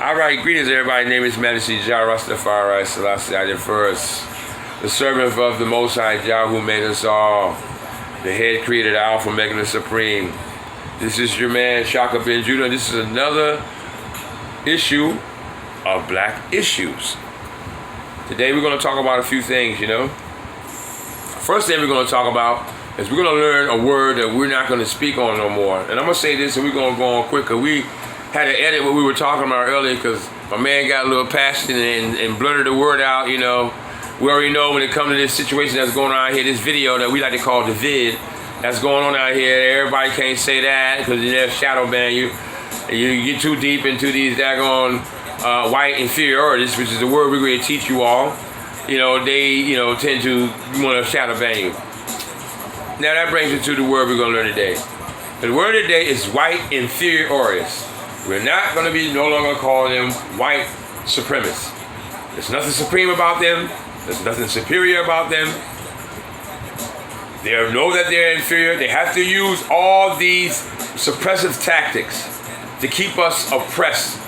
All right, greetings everybody. My name is Medicine Jah Rastafari Selassie I the First, the servant of the Most High Jah who made us all, the head creator, the Alpha, making the Supreme. This is your man Shaka Ben Judah. This is another issue of Black Issues. Today we're going to talk about a few things, First thing we're going to talk about is we're going to learn a word that we're not going to speak on no more. And I'm going to say this and we're going to go on quicker. We had to edit what we were talking about earlier because my man got a little passionate and blurted the word out, We already know when it comes to this situation that's going on out here, this video that we like to call the vid that's going on out here. Everybody can't say that because they're shadow ban you. You get too deep into these daggone white inferiorities, which is the word we're going to teach you all. They tend to want to shadow ban you. Now that brings us to the word we're going to learn today. The word today is white inferiorities. We're not going to be no longer calling them white supremacists. There's nothing supreme about them. There's nothing superior about them. They know that they're inferior. They have to use all these suppressive tactics to keep us oppressed,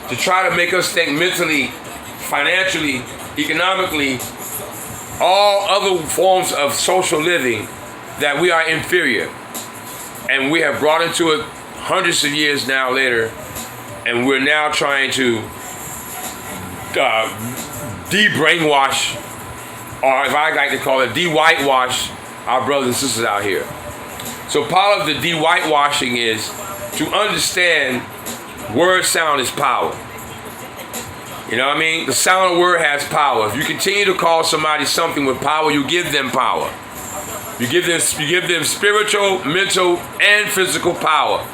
to try to make us think mentally, financially, economically, all other forms of social living that we are inferior. And we have brought into it hundreds of years now later, and we're now trying to de-brainwash, or if I like to call it, de-whitewash our brothers and sisters out here. So part of the de-whitewashing is to understand word sound is power. You know what I mean? The sound of word has power. If you continue to call somebody something with power, you give them power. You give them spiritual, mental, and physical power.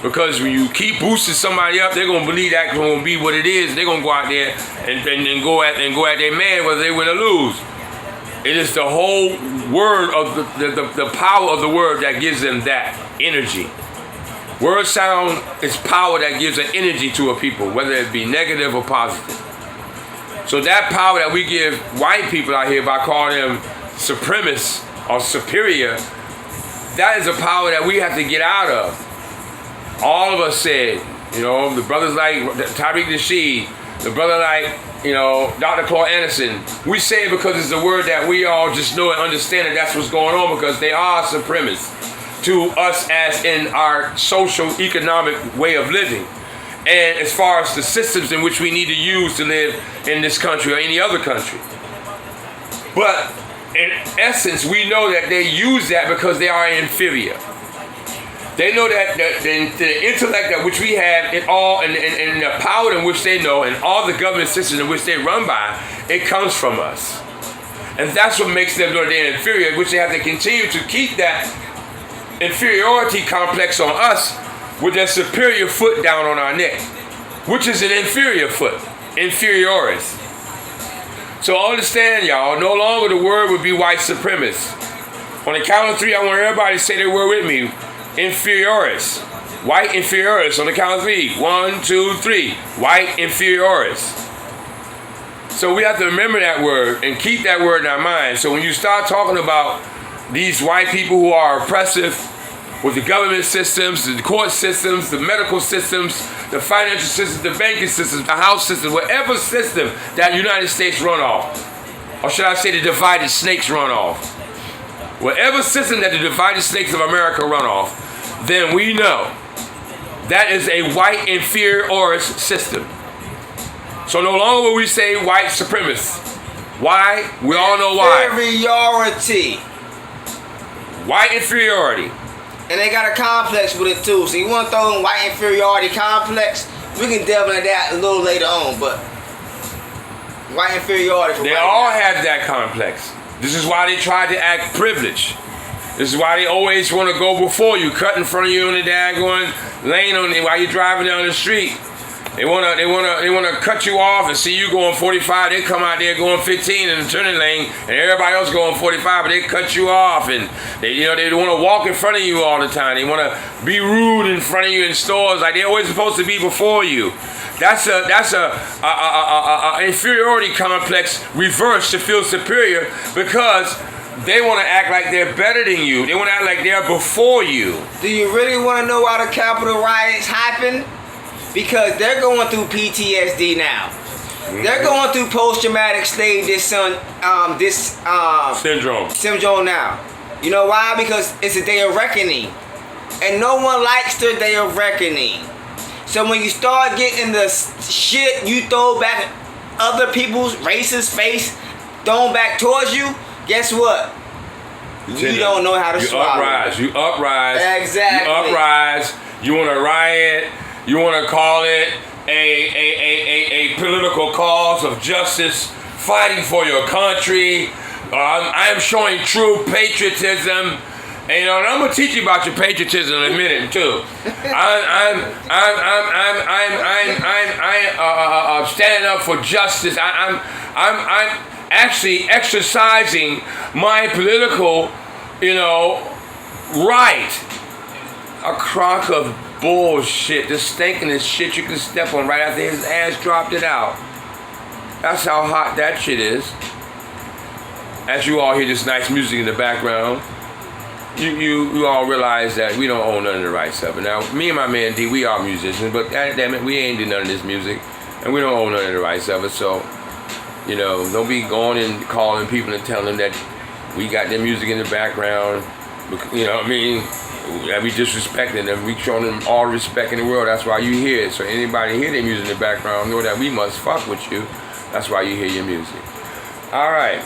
Because when you keep boosting somebody up, they're gonna believe that's gonna be what it is. They're gonna go out there and go at their man whether they win or lose. It is the whole word of the power of the word that gives them that energy. Word sound is power that gives an energy to a people, whether it be negative or positive. So that power that we give white people out here by calling them supremacists or superior, that is a power that we have to get out of. All of us said, the brothers like Tariq Nasheed, the brother like, Dr. Claude Anderson, we say it because it's a word that we all just know and understand that that's what's going on because they are supremacists to us as in our social economic way of living. And as far as the systems in which we need to use to live in this country or any other country. But in essence, we know that they use that because they are inferior. They know that the intellect that which we have and the power in which they know and all the government systems in which they run by, it comes from us. And that's what makes them know they're inferior, which they have to continue to keep that inferiority complex on us with their superior foot down on our neck, which is an inferior foot, inferioris. So understand, y'all, no longer the word would be white supremacist. On the count of three, I want everybody to say their word with me. Inferioris. White inferioris. On the count of three. 1, 2, 3. White inferioris. So we have to remember that word and keep that word in our mind. So when you start talking about these white people who are oppressive with the government systems, the court systems, the medical systems, the financial systems, the banking systems, the house system, whatever system that the United States run off, or should I say the divided snakes run off, whatever system that the divided snakes of America run off, then we know that is a white inferiorist system. So no longer will we say white supremacist. Why? We all know why. Inferiority. White inferiority. And they got a complex with it too. So you want to throw in white inferiority complex? We can delve into that a little later on, but white inferiority. They all have that complex. This is why they try to act privileged. This is why they always want to go before you, cut in front of you in the daggone lane while you're driving down the street. They wanna cut you off and see you going 45. They come out there going 15 in the turning lane, and everybody else going 45, but they cut you off, and they want to walk in front of you all the time. They want to be rude in front of you in stores, like they're always supposed to be before you. That's a inferiority complex reversed to feel superior because they want to act like they're better than you. They want to act like they're before you. Do you really want to know why the Capitol riots happened? because they're going through PTSD now. They're going through post-traumatic slave syndrome now. You know why? Because it's a day of reckoning. And no one likes their day of reckoning. So when you start getting the shit you throw back at other people's racist face thrown back towards you, guess what? You don't know how to swallow. You uprise. Exactly. You uprise. You want to riot. You want to call it a political cause of justice, fighting for your country. I am showing true patriotism. And, and I'm gonna teach you about your patriotism in a minute too. I'm standing up for justice. I'm actually exercising my political, right. A crock of bullshit, the stinkingest shit you can step on right after his ass dropped it out. That's how hot that shit is. As you all hear this nice music in the background, you all realize that we don't own none of the rights of it. Now, me and my man D, we are musicians, but damn it, we ain't do none of this music, and we don't own none of the rights of it. So, don't be going and calling people and telling them that we got their music in the background. You know what I mean? That we disrespecting them. We showing them all respect in the world. That's why you hear it. So anybody hear their music in the background, know that we must fuck with you. That's why you hear your music. All right.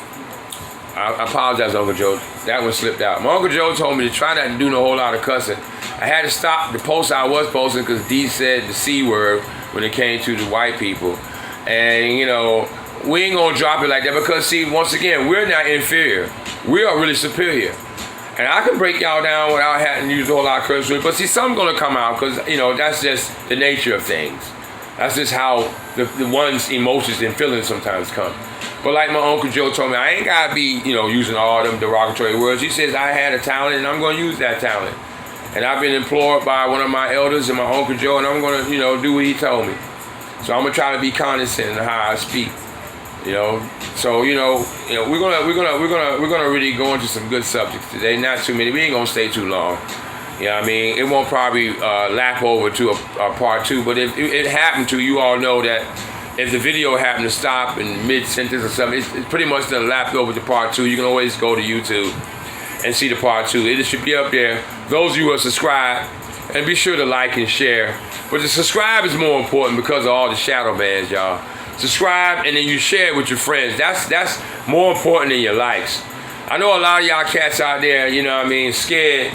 I apologize, Uncle Joe. That one slipped out. My Uncle Joe told me to try not to do no whole lot of cussing. I had to stop the post I was posting because D said the C word when it came to the white people. And, we ain't going to drop it like that because, see, once again, we're not inferior. We are really superior. And I can break y'all down without having to use a whole lot of curse words. But see, something's going to come out because, that's just the nature of things. That's just how the one's emotions and feelings sometimes come. But like my Uncle Joe told me, I ain't got to be, using all them derogatory words. He says I had a talent and I'm going to use that talent. And I've been implored by one of my elders and my Uncle Joe, and I'm going to, do what he told me. So I'm going to try to be condescending in how I speak. So we're gonna really go into some good subjects today. Not too many. We ain't gonna stay too long. You know what I mean? It won't probably lap over to a part two. But if it happened to, you all know that if the video happened to stop in mid-sentence or something, it's pretty much done lapped over to part two. You can always go to YouTube and see the part two. It should be up there. Those of you who are subscribed, and be sure to like and share. But the subscribe is more important because of all the shadow bans, y'all. Subscribe and then you share it with your friends. That's more important than your likes. I know a lot of y'all cats out there, scared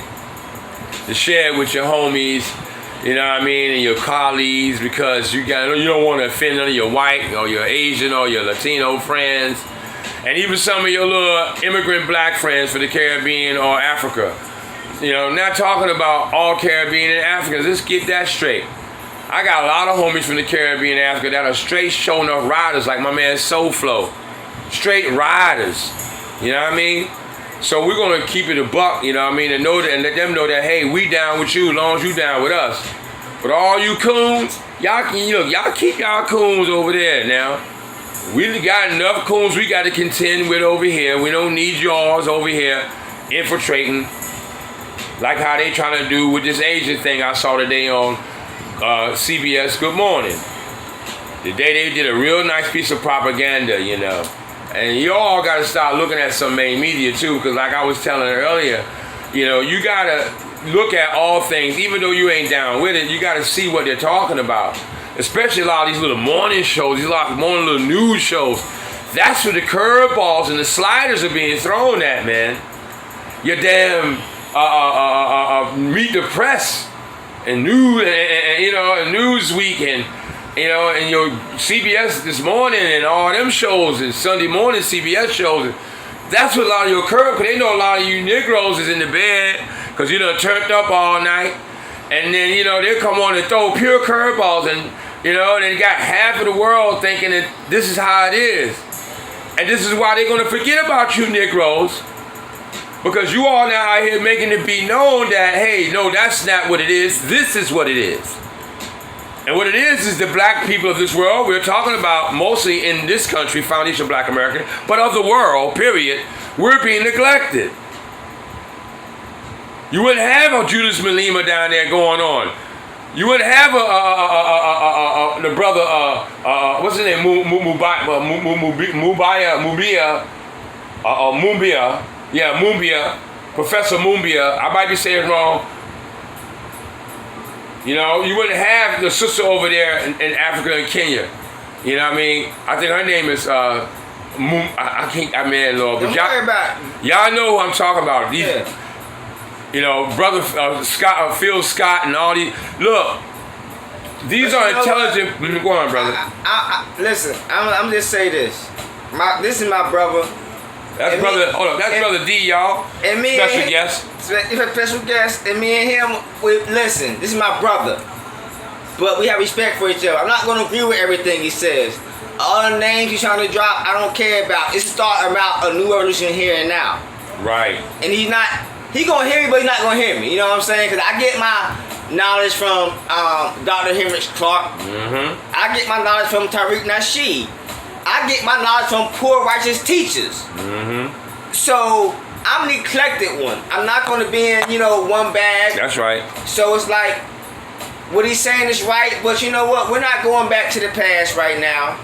to share it with your homies, and your colleagues because you don't want to offend none of your white or your Asian or your Latino friends, and even some of your little immigrant black friends for the Caribbean or Africa. Not talking about all Caribbean and Africans. Let's get that straight. I got a lot of homies from the Caribbean and Africa that are straight showing up riders like my man Soul Flow. Straight riders. You know what I mean? So we're going to keep it a buck, and know that, and let them know that, hey, we down with you as long as you down with us. But all you coons, y'all keep y'all coons over there now. We got enough coons we got to contend with over here. We don't need yours over here infiltrating like how they trying to do with this Asian thing I saw today on CBS Good Morning. Today they did a real nice piece of propaganda, and you all got to start looking at some main media too, because like I was telling earlier, you got to look at all things, even though you ain't down with it, you got to see what they're talking about, especially a lot of these little morning shows, these morning little news shows. That's where the curveballs and the sliders are being thrown at, man. Your damn Meet the Press and news, and Newsweek, and your CBS This Morning and all them shows, and Sunday morning CBS shows. That's what a lot of your because they know a lot of you Negroes is in the bed because you done turned up all night, and then they'll come on and throw pure curveballs, and they got half of the world thinking that this is how it is, and this is why they're gonna forget about you Negroes. Because you all now out here making it be known that, hey, no, that's not what it is. This is what it is. And what it is the black people of this world. We're talking about mostly in this country, Foundation Black American, but of the world, period, we're being neglected. You wouldn't have a Judas Malema down there going on. You wouldn't have the brother, what's his name, Mumia, Professor Mumia. I might be saying it wrong. You know, you wouldn't have the sister over there in Africa and Kenya. You know what I mean? I think her name is I can't, Lord. But Don't worry about it. y'all know who I'm talking about. These, Yeah. you know, brother Scott, Phil Scott, and all these. Look, these But are you know intelligent. Go on, brother. Listen, I'm just say this. This is my brother. That's and brother. me- Hold on, that's and- brother D, y'all. And me Special and guest. special guest, and me and him. Listen, this is my brother, but we have respect for each other. I'm not gonna agree with everything he says. All the names he's trying to drop, I don't care about. It's starting about a new revolution here and now. Right. And he gonna hear me, but he's not gonna hear me. You know what I'm saying? Because I get my knowledge from Dr. Henrik Clark. Mm-hmm. I get my knowledge from Tariq Nasheed. I get my knowledge from poor righteous teachers. Mm-hmm. So I'm the eclectic one. I'm not gonna be in, one bag. That's right. So it's like what he's saying is right, but you know what? We're not going back to the past right now.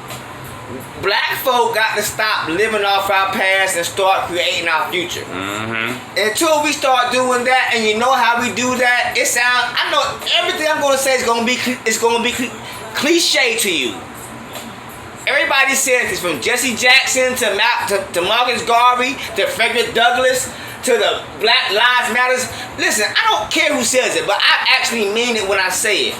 Black folk got to stop living off our past and start creating our future. Mm-hmm. Until we start doing that, and you know how we do that, I know everything I'm gonna say is gonna be cliche to you. Everybody says this, from Jesse Jackson to Marcus Garvey to Frederick Douglass to the Black Lives Matters. Listen, I don't care who says it, but I actually mean it when I say it.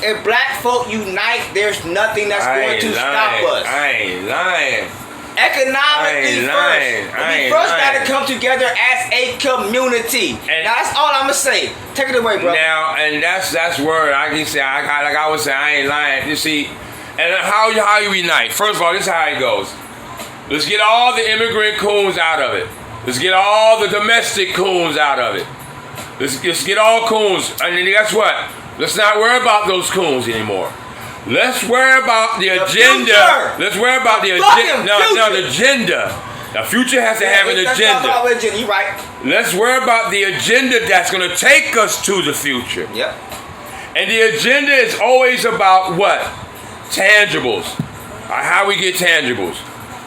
If black folk unite, there's nothing that's going to stop us. I ain't lying. Economically lying. first. We first got to come together as a community. And now that's all I'm gonna say. Take it away, bro. Now, and that's word. I can say, like I was saying, I ain't lying. You see, and how you unite? First of all, this is how it goes. Let's get all the immigrant coons out of it. Let's get all the domestic coons out of it. Let's get all coons. And then guess what? Let's not worry about those coons anymore. Let's worry about the agenda. Future. Let's worry about the fucking agenda. No, the future. agenda. The future has to have an agenda. You right. Let's worry about the agenda that's going to take us to the future. Yep. And the agenda is always about what? Tangibles. How we get tangibles.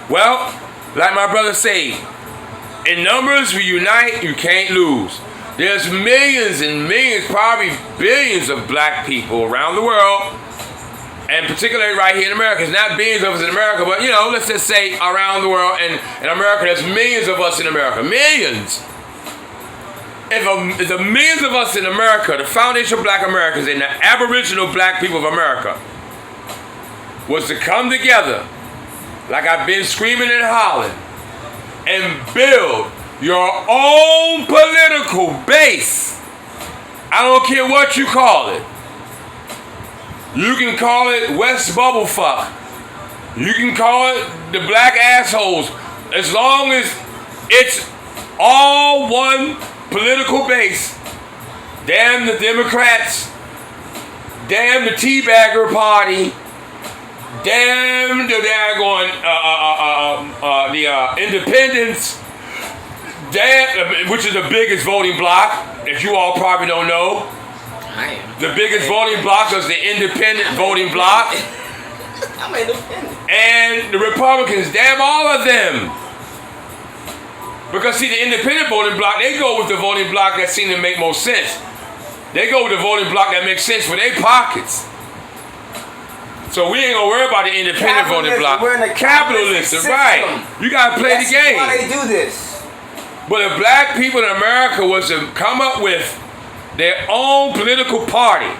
Well, like my brother said, in numbers we unite, you can't lose. There's millions and millions, probably billions of black people around the world, and particularly right here in America. It's not billions of us in America, but let's just say around the world, and in America, there's millions of us in America. Millions. If the millions of us in America, the foundation of black Americans and the aboriginal black people of America, was to come together, like I've been screaming and hollering, and build your own political base. I don't care what you call it. You can call it West Bubblefuck. You can call it the black assholes. As long as it's all one political base. Damn the Democrats. Damn the Teabagger Party. Damn the daggone the independents. Damn, which is the biggest voting bloc, if you all probably don't know. I am. The biggest voting bloc is the independent voting bloc. I'm independent. And the Republicans, damn all of them. Because see, the independent voting bloc, they go with the voting bloc that seems to make most sense. They go with the voting bloc that makes sense for their pockets. So we ain't gonna worry about the independent voting bloc. We're in a Capitalism, system. right. You gotta play the game. That's why they do this. But if black people in America was to come up with their own political party,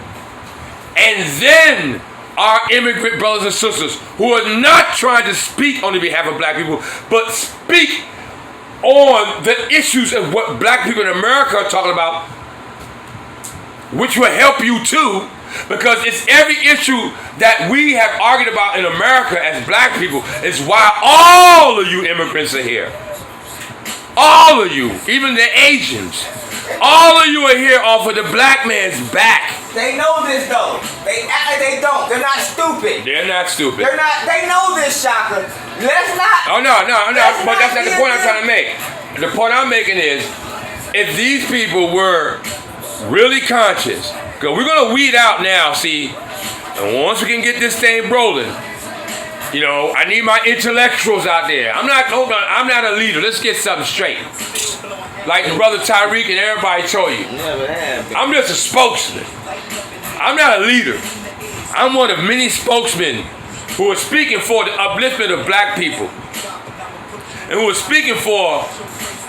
and then our immigrant brothers and sisters who are not trying to speak on the behalf of black people, but speak on the issues of what black people in America are talking about, which will help you too, because it's every issue that we have argued about in America as black people is why all of you immigrants are here. All of you, even the Asians, all of you are here off of the black man's back. They know this though. They act like they don't. They're not stupid. They're not stupid. They're not. They know this, Shaka. Let's not. Oh no. But that's not the point I'm be- trying to make. The point I'm making is, if these people were really conscious Because we're going to weed out now, see. And once we can get this thing rolling, you know, I need my intellectuals out there. I'm not a leader. Let's get something straight. Like the brother Tyreek and everybody told you. Never have. I'm just a spokesman. I'm not a leader. I'm one of many spokesmen who are speaking for the upliftment of black people. And who are speaking for,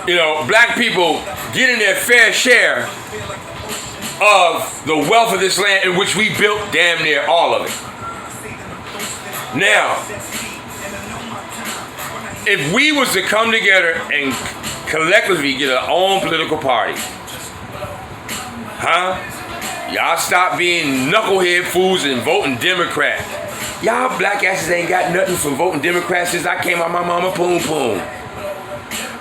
you know, black people getting their fair share of the wealth of this land in which we built damn near all of it. Now, if we was to come together and collectively get our own political party, y'all stop being knucklehead fools and voting Democrat. Y'all black asses ain't got nothing from voting Democrat since I came out my mama poom poom.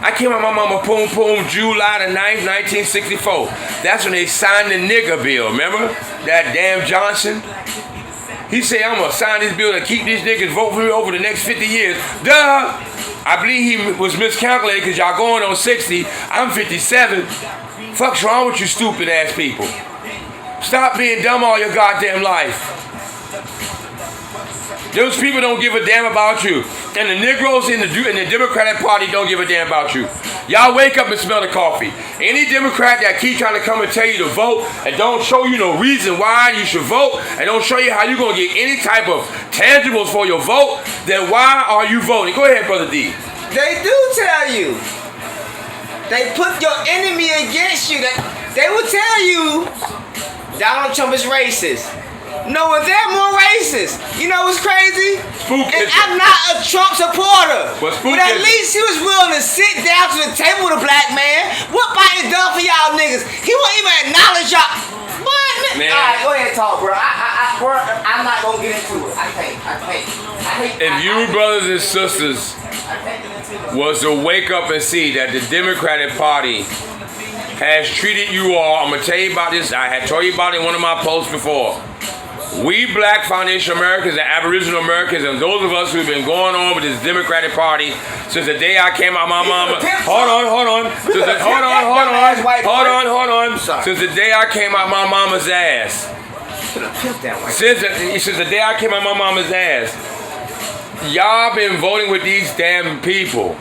I came out my mama poom poom July the 9th, 1964. That's when they signed the nigger bill, remember? That damn Johnson. He said, I'm gonna sign this bill to keep these niggas voting for me over the next 50 years. Duh! I believe he was miscalculated because y'all going on 60. I'm 57. Fuck's wrong with you stupid ass people? Stop being dumb all your goddamn life. Those people don't give a damn about you. And the Negroes in the Democratic Party don't give a damn about you. Y'all wake up and smell the coffee. Any Democrat that keep trying to come and tell you to vote and don't show you no reason why you should vote and don't show you how you're going to get any type of tangibles for your vote, then why are you voting? Go ahead, Brother D. They do tell you. They put your enemy against you. They will tell you Donald Trump is racist. No, they're more racist. You know what's crazy? Spookism. And I'm not a Trump supporter. But at least he was willing to sit down to the table with a black man. What Biden done for y'all niggas? He won't even acknowledge y'all. What? Man. All right, go ahead and talk, bro. I'm not going to get into it. I can't. If you brothers and sisters was to wake up and see that the Democratic Party has treated you all, I'm going to tell you about this. I had told you about it in one of my posts before. We Black Foundation Americans and Aboriginal Americans and those of us who've been going on with this Democratic Party since the day I came out my mama. Hold on. Since the day I came out my mama's ass. Since the day I came out my mama's ass. Y'all been voting with these damn people.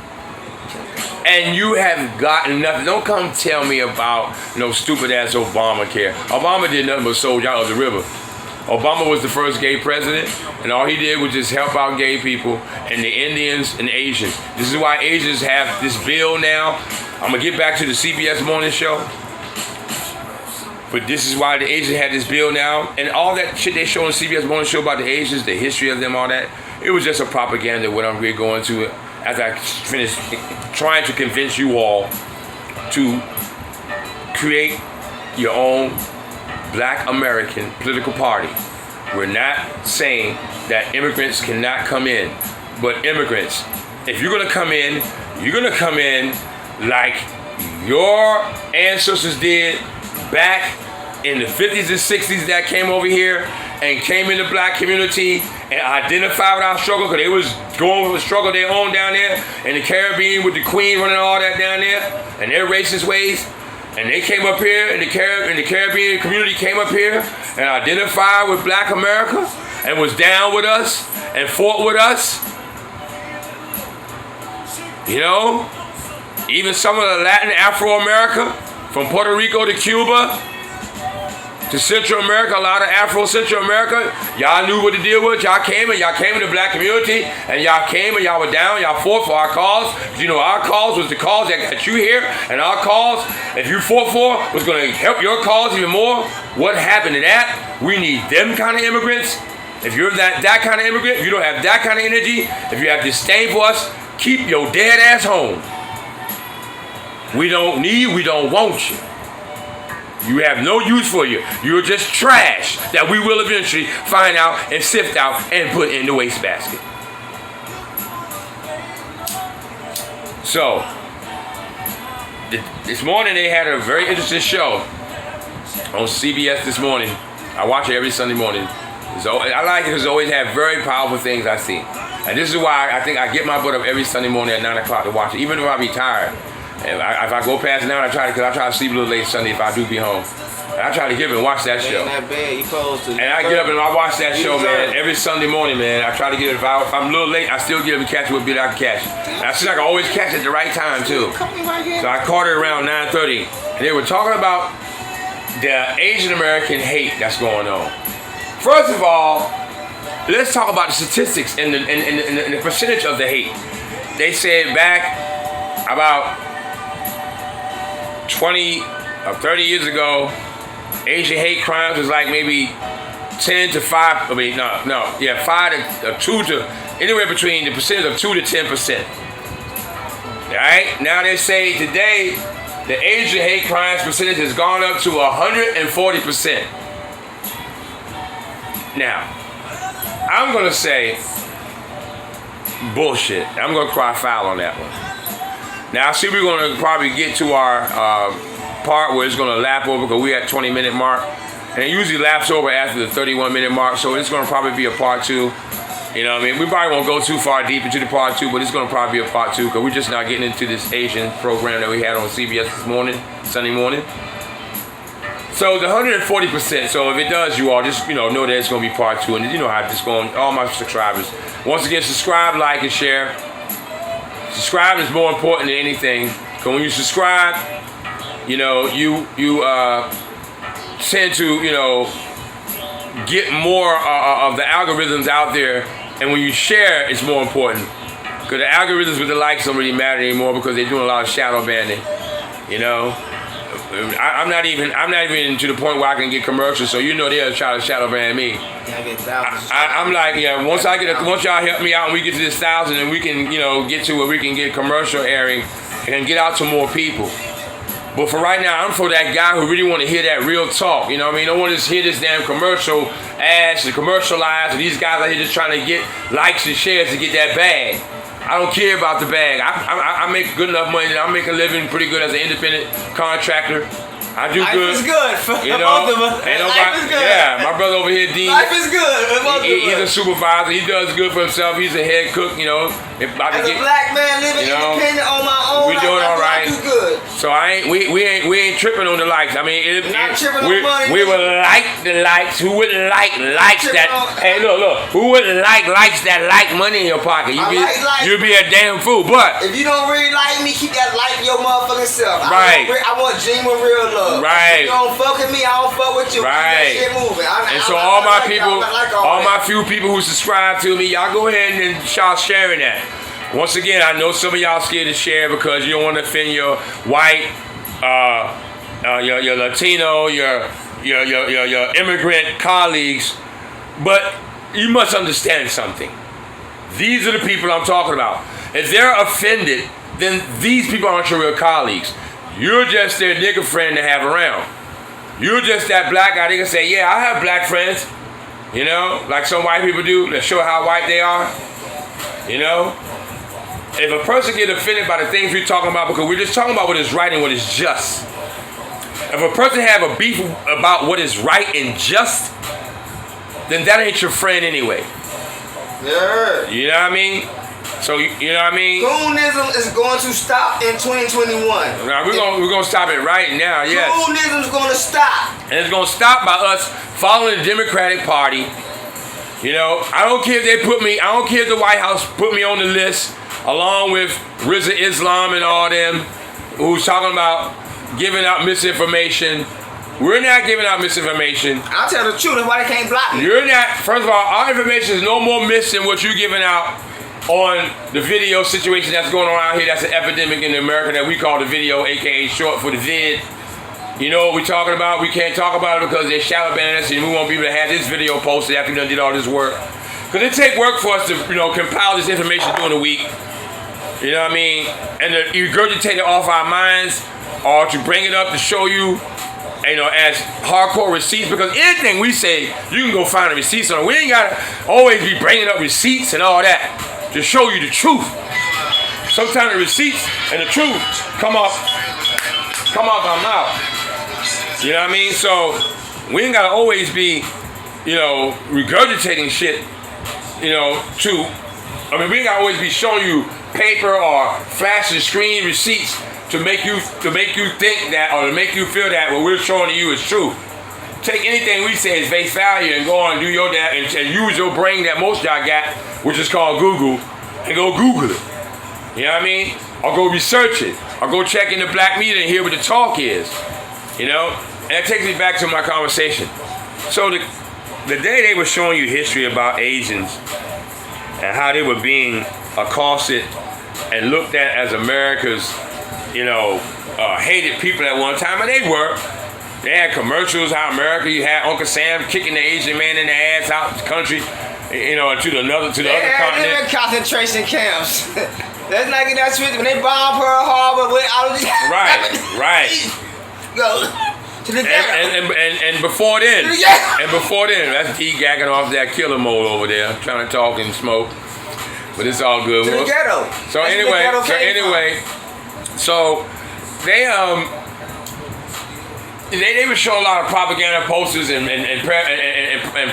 And you have gotten nothing. Don't come tell me about no stupid ass Obamacare. Obama did nothing but sold y'all up the river. Obama was the first gay president, and all he did was just help out gay people and the Indians and Asians. This is why Asians have this bill now. I'm going to get back to the CBS Morning Show. But this is why the Asians had this bill now. And all that shit they show on CBS Morning Show about the Asians, the history of them, all that, it was just a propaganda what I'm really going to after I finished trying to convince you all to create your own Black American political party. We're not saying that immigrants cannot come in, but immigrants, if you're gonna come in, you're gonna come in like your ancestors did back in the 50s and 60s that came over here and came in the black community and identified with our struggle because they was going with the struggle they own down there in the Caribbean with the Queen running all that down there and their racist ways. And they came up here, and the Caribbean community came up here and identified with Black America and was down with us and fought with us. You know, even some of the Latin Afro-America, from Puerto Rico to Cuba to Central America, a lot of Afro-Central America, y'all knew what the deal was. Y'all came in the black community, and y'all came and y'all were down, y'all fought for our cause. You know, our cause was the cause that got you here, and our cause, if you fought for, was going to help your cause even more. What happened to that? We need them kind of immigrants. If you're that kind of immigrant, if you don't have that kind of energy, if you have disdain for us, keep your dead ass home. We don't want you. You have no use for you. You're just trash that we will eventually find out and sift out and put in the wastebasket. So, this morning they had a very interesting show on CBS this morning. I watch it every Sunday morning. So I like it because it always have very powerful things I see. And this is why I think I get my butt up every Sunday morning at 9 o'clock to watch it, even if I be tired. If I go past 9, I try to sleep a little late Sunday if I do be home. I try to get up and watch that It show. ain't that bad. You supposed to. And I get up and I watch that You show, deserve man, it. every Sunday morning, man. I try to get it. If I'm a little late, I still get up and catch what bit I can catch. And I seem like I always catch it at the right time, too. So I caught it around 9:30. And they were talking about the Asian American hate that's going on. First of all, let's talk about the statistics and the percentage of the hate. They said back about 20 or 30 years ago, Asian hate crimes was like maybe 10 to 5, 5 to 2 to, anywhere between the percentage of 2 to 10%. All right, now they say today, the Asian hate crimes percentage has gone up to 140%. Now, I'm going to say bullshit. I'm going to cry foul on that one. Now, I see we're going to probably get to our part where it's going to lap over because we're at 20-minute mark. And it usually laps over after the 31-minute mark, so it's going to probably be a part 2. You know what I mean? We probably won't go too far deep into the part 2, but it's going to probably be a part 2 because we're just not getting into this Asian program that we had on CBS this morning, Sunday morning. So the 140%, so if it does, you all just, know that it's going to be part 2. And you know how it's going, all my subscribers. Once again, subscribe, like, and share. Subscribe is more important than anything. Because when you subscribe, you tend to, get more of the algorithms out there. And when you share, it's more important. Because the algorithms with the likes don't really matter anymore because they're doing a lot of shadow banning. I'm not even to the point where I can get commercials, so they'll try to shadow ban me. I'm like, once y'all help me out and we get to this 1,000 and we can, get to where we can get commercial airing and get out to more people. But for right now, I'm for that guy who really want to hear that real talk. You know what I mean? Don't want to just hear this damn commercial ads, the commercialized, and these guys out here just trying to get likes and shares to get that bag. I don't care about the bag. I make good enough money. I make a living pretty good as an independent contractor. I do Life good. Life is good for both of us. Life is good. Yeah, my brother over here, Dean. Life is good for both of us. He's a supervisor. He does good for himself. He's a head cook, As a black man living independent on my own, we're doing all right. I do good. So we ain't tripping on the likes. I mean, not tripping on money. We would like the likes. Who wouldn't like likes that? Hey, look. Who wouldn't like likes that like money in your pocket? You'd be a damn fool. But if you don't really like me, keep that like your motherfucking self. Right. I want genuine real love. Right. If you don't fuck with me, I don't fuck with you. Right. Keep that shit moving. All my few people who subscribe to me, y'all go ahead and start sharing that. Once again, I know some of y'all scared to share because you don't want to offend your white, your Latino, your immigrant colleagues, but you must understand something. These are the people I'm talking about. If they're offended, then these people aren't your real colleagues. You're just their nigga friend to have around. You're just that black guy. They can say, yeah, I have black friends. Like some white people do. That show how white they are. If a person get offended by the things we're talking about, because we're just talking about what is right and what is just. If a person have a beef about what is right and just, then that ain't your friend anyway. Yeah. You know what I mean? So you know what I mean? Coonism is going to stop in 2021. Now we're gonna stop it right now. Yes. Coonism's going to stop, and it's gonna stop by us following the Democratic Party. I don't care if they put me. I don't care if the White House put me on the list along with Rizza Islam and all them who's talking about giving out misinformation. We're not giving out misinformation. I'll tell the truth. That's why they can't block me. You're not. First of all, our information is no more mis than what you're giving out on the video situation that's going on out here. That's an epidemic in America that we call the video, aka short for the vid. You know what we're talking about? We can't talk about it because they're shadow banning us and we won't be able to have this video posted after we done did all this work. Because it take work for us to, compile this information during the week. You know what I mean? And to regurgitate it off our minds or to bring it up to show you, as hardcore receipts. Because anything we say, you can go find the receipts on it. We ain't got to always be bringing up receipts and all that to show you the truth. Sometimes the receipts and the truth come off our mouth. You know what I mean? So we ain't gotta always be, regurgitating shit, we ain't gotta always be showing you paper or flashing screen receipts to make you think that, or to make you feel that what we're showing to you is true. Take anything we say as face value and go on and do your that and use your brain that most y'all got, which is called Google, and go Google it. You know what I mean? Or go research it. Or go check in the black media and hear what the talk is. You know? And that takes me back to my conversation. So the day they were showing you history about Asians and how they were being accosted and looked at as America's, hated people at one time, and they were. They had commercials how America, you had Uncle Sam kicking the Asian man in the ass out the country, to the other continent. They had concentration camps. Let's not get that switch when they bombed Pearl Harbor with all of these. Right. Go to the ghetto. And before then, that's D gagging off that killer mode over there, trying to talk and smoke. But it's all good. To the ghetto. So anyway, they would show a lot of propaganda posters and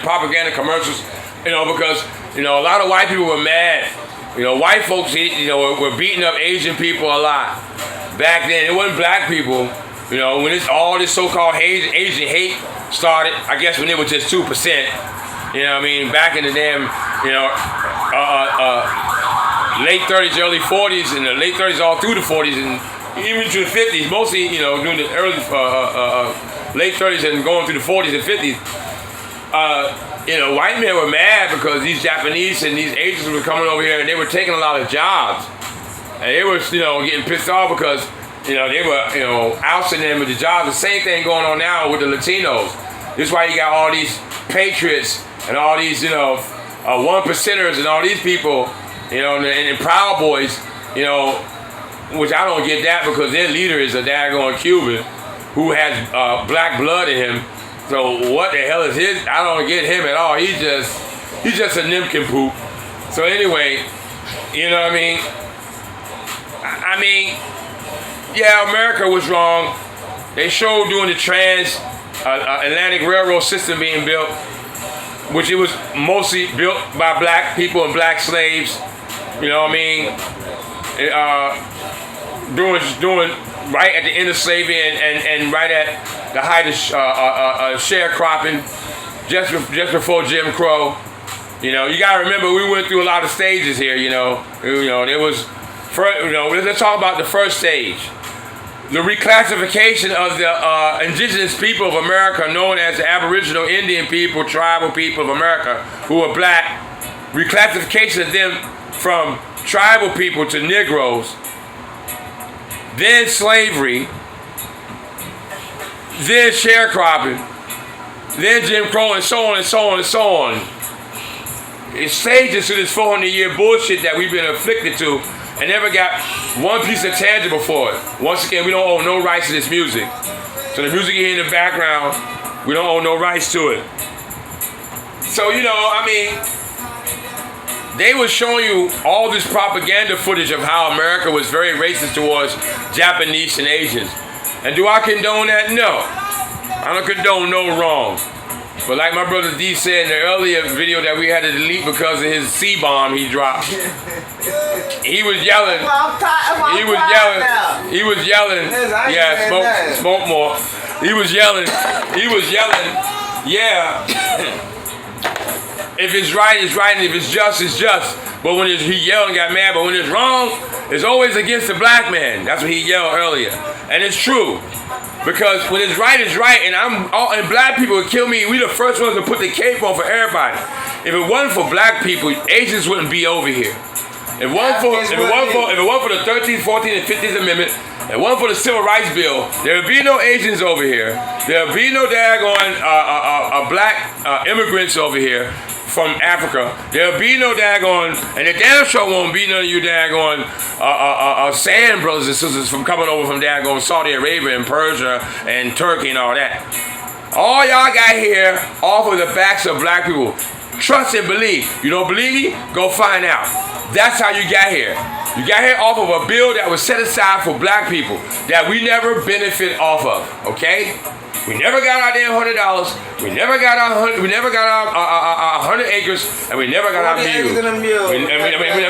propaganda commercials, because a lot of white people were mad. White folks, were beating up Asian people a lot. Back then, it wasn't black people. When all this so-called Asian hate started, I guess when it was just 2%. Back in the damn, late 30s, early 40s, and the late 30s all through the 40s, and even to the 50s, mostly, during the early, late 30s and going through the 40s and 50s. White men were mad because these Japanese and these Asians were coming over here and they were taking a lot of jobs. And they were, getting pissed off because, they were, ousting them with the jobs. The same thing going on now with the Latinos. This is why you got all these patriots and all these, one percenters and all these people, and Proud Boys, which I don't get that because their leader is a daggone Cuban who has black blood in him. So what the hell is his? I don't get him at all. He's just a nincompoop. So anyway, you know what I mean? Yeah, America was wrong. They showed during the Atlantic Railroad system being built, which it was mostly built by black people and black slaves. You know what I mean? Doing right at the end of slavery and right at the height of sharecropping, just before Jim Crow. You gotta remember we went through a lot of stages here. There was first. Let's talk about the first stage, the reclassification of the indigenous people of America, known as the Aboriginal Indian people, tribal people of America, who were black. Reclassification of them from tribal people to Negroes. Then slavery, then sharecropping, then Jim Crow, and so on and so on and so on. It stages to this 400-year bullshit that we've been afflicted to and never got one piece of tangible for it. Once again, we don't own no rights to this music. So the music you hear in the background, we don't own no rights to it. So, they were showing you all this propaganda footage of how America was very racist towards Japanese and Asians. And do I condone that? No. I don't condone no wrong. But like my brother D said in the earlier video that we had to delete because of his C-bomb he dropped. He was yelling. He was yelling. Yeah, smoke more. He was yelling. Yeah. If it's right, it's right, and if it's just, it's just. But when he yelled and got mad, but when it's wrong, it's always against the black man. That's what he yelled earlier. And it's true. Because when it's right, and black people would kill me, we the first ones to put the cape on for everybody. If it wasn't for black people, Asians wouldn't be over here. If it wasn't for the 13th, 14th, and 15th Amendment, if it wasn't for the Civil Rights Bill, there would be no Asians over here. There would be no daggone black immigrants over here from Africa. There'll be no daggone, and the damn sure won't be none of you daggone sand brothers and sisters from coming over from daggone Saudi Arabia and Persia and Turkey and all that. All y'all got here off of the backs of black people. Trust and believe. You don't believe me? Go find out. That's how you got here. You got here off of a bill that was set aside for black people that we never benefit off of, okay? We never got our damn $100. We never got our 100 acres, and we never got our 40 acres and a mule. We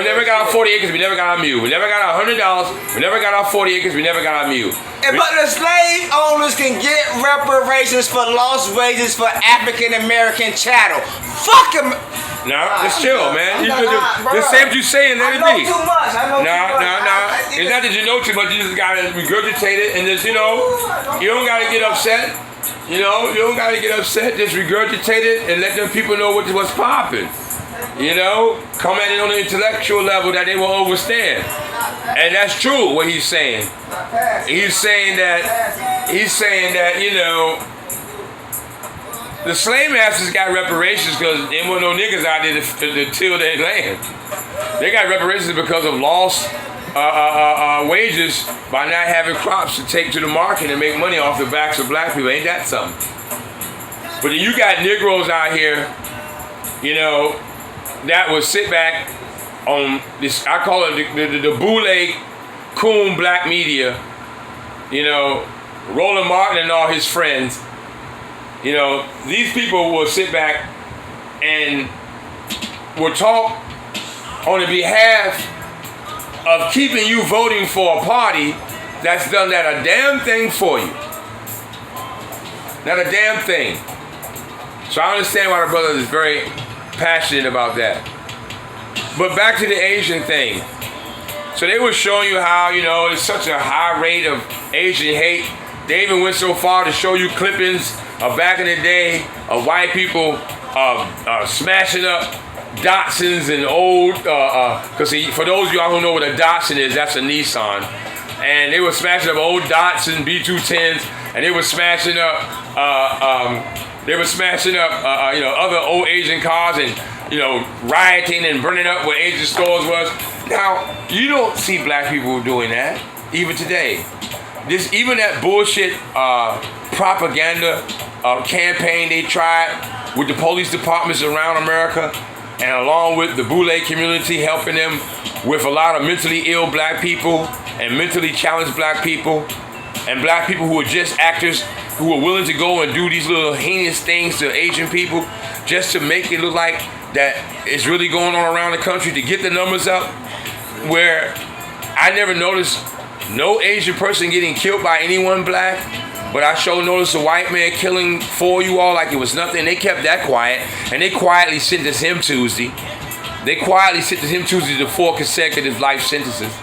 never got our 40 acres. We never got our mule. We never got our $100. We never got our 40 acres. We never got our mule. But the slave owners can get reparations for lost wages for African American chattel. Fuck them. Nah, just chill, man. Bro. Just say what you saying, let it be. Too much. I know too much. Nah. It's not that you know too much. You just gotta regurgitate it, and just you don't gotta get upset. You don't gotta get upset. Just regurgitate it and let them people know what's popping. Come at it on an intellectual level that they will understand. And that's true what he's saying. He's saying that the slave masters got reparations because there weren't no niggas out there to till their land. They got reparations because of lost wages by not having crops to take to the market and make money off the backs of black people. Ain't that something? But then you got Negroes out here, that would sit back on this, I call it the boule coon black media, Roland Martin and all his friends. These people will sit back and will talk on the behalf of keeping you voting for a party that's done not a damn thing for you. Not a damn thing. So I understand why the brother is very passionate about that. But back to the Asian thing. So they were showing you how, there's such a high rate of Asian hate. They even went so far to show you clippings of back in the day of white people smashing up Datsuns and old, because for those of y'all who know what a Datsun is, that's a Nissan. And they were smashing up old Datsun B210s, and they were smashing up, other old Asian cars and, rioting and burning up where Asian stores was. Now, you don't see black people doing that, even today. Even that bullshit propaganda campaign they tried with the police departments around America, and along with the boule community helping them with a lot of mentally ill black people and mentally challenged black people and black people who are just actors who are willing to go and do these little heinous things to Asian people just to make it look like that it's really going on around the country to get the numbers up, where I never noticed no Asian person getting killed by anyone black, but I sure noticed a white man killing 4 of you all like it was nothing. They kept that quiet, and they quietly sentenced him Tuesday. They quietly sentenced him Tuesday to 4 consecutive life sentences.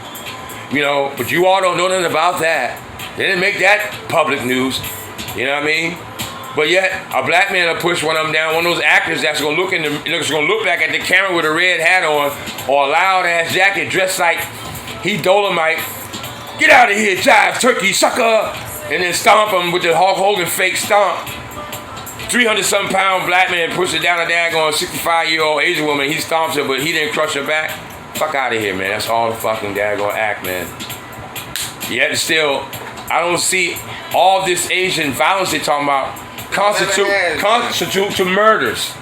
But you all don't know nothing about that. They didn't make that public news. You know what I mean? But yet, a black man will push one of them down, one of those actors that's gonna look back at the camera with a red hat on or a loud ass jacket dressed like he Dolomite. Get out of here, jive turkey sucker! And then stomp him with the Hulk Hogan fake stomp. 300-something pound black man pushes down a daggone 65-year-old Asian woman. He stomps her, but he didn't crush her back. Fuck out of here, man. That's all the fucking daggone act, man. Yet still, I don't see all this Asian violence they're talking about constitute to murders.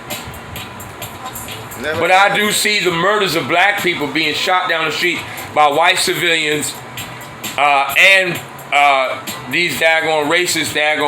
But I do see the murders of black people being shot down the street by white civilians and these daggone racist daggone